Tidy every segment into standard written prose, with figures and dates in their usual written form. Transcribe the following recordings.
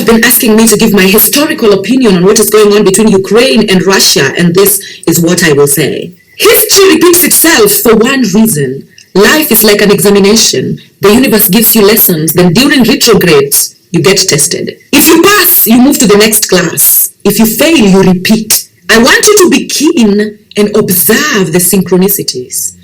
been asking me to give my historical opinion on what is going on between Ukraine and Russia, and this is what I will say. History repeats itself for one reason. Life is like an examination. The universe gives you lessons, then during retrogrades, you get tested. If you pass, you move to the next class. If you fail, you repeat. I want you to be keen and observe the synchronicities.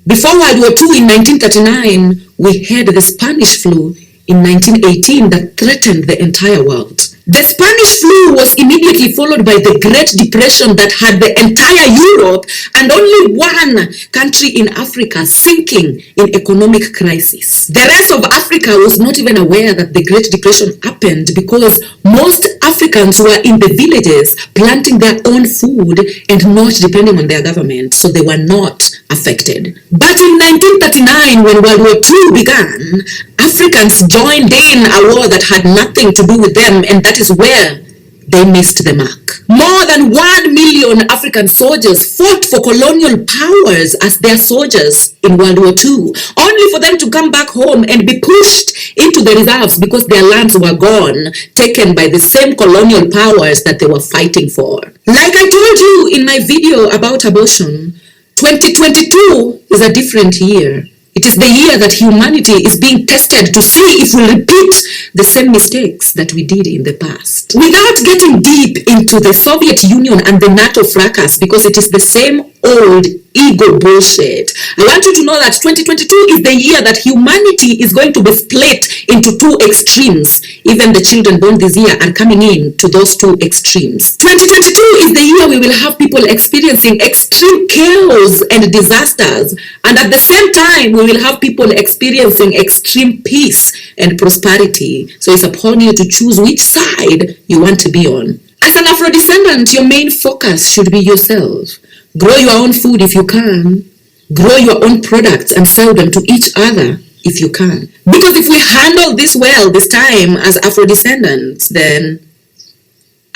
Before World War II in 1939, we had the Spanish flu in 1918 that threatened the entire world. The Spanish flu was immediately followed by the Great Depression that had the entire Europe and only one country in Africa sinking in economic crisis. The rest of Africa was not even aware that the Great Depression happened because most Africans were in the villages planting their own food and not depending on their government, so they were not affected. But in 1939, when World War II began, Africans joined in a war that had nothing to do with them, and that is where they missed the mark. More than 1 million African soldiers fought for colonial powers as their soldiers in World War II, only for them to come back home and be pushed into the reserves because their lands were gone, taken by the same colonial powers that they were fighting for. Like I told you in my video about abortion, 2022 is a different year. It is the year that humanity is being tested to see if we repeat the same mistakes that we did in the past. Without getting deep into the Soviet Union and the NATO fracas, because it is the same old ego bullshit, I want you to know that 2022 is the year that humanity is going to be split into two extremes. Even the children born this year are coming in to those two extremes. 2022 is the year we will have people experiencing extreme chaos and disasters, and at the same time we will have people experiencing extreme peace and prosperity. So it's upon you to choose which side you want to be on. As an Afro-descendant, your main focus should be yourself. Grow your own food if you can. Grow your own products and sell them to each other if you can. Because if we handle this well this time as Afro-descendants, then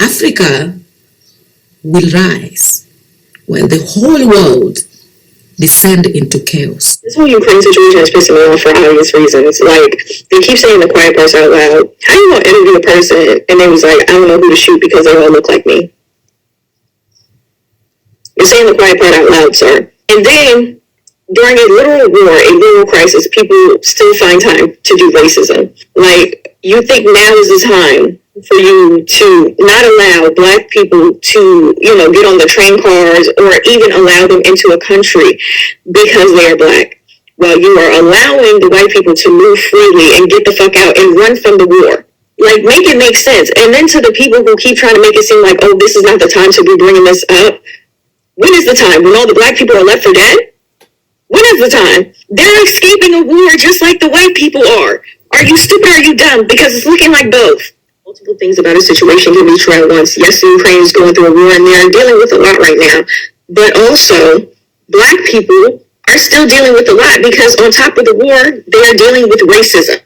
Africa will rise while the whole world descend into chaos. This whole Ukraine situation is pissing me off for obvious reasons. Like, they keep saying the quiet parts out loud. How you gonna interview a person and they was like, I don't know who to shoot because they all look like me? You're saying the quiet part out loud, sir. And then, during a literal war, a literal crisis, people still find time to do racism. Like, you think now is the time for you to not allow Black people to, get on the train cars or even allow them into a country because they are Black, while you are allowing the white people to move freely and get the fuck out and run from the war. Like, make it make sense. And then to the people who keep trying to make it seem like, oh, this is not the time to be bringing this up. When is the time? When all the Black people are left for dead? When is the time? They're escaping a war just like the white people are. Are you stupid or are you dumb? Because it's looking like both. Multiple things about a situation can be true at once. Yes, Ukraine is going through a war and they're dealing with a lot right now. But also, Black people are still dealing with a lot because on top of the war, they are dealing with racism.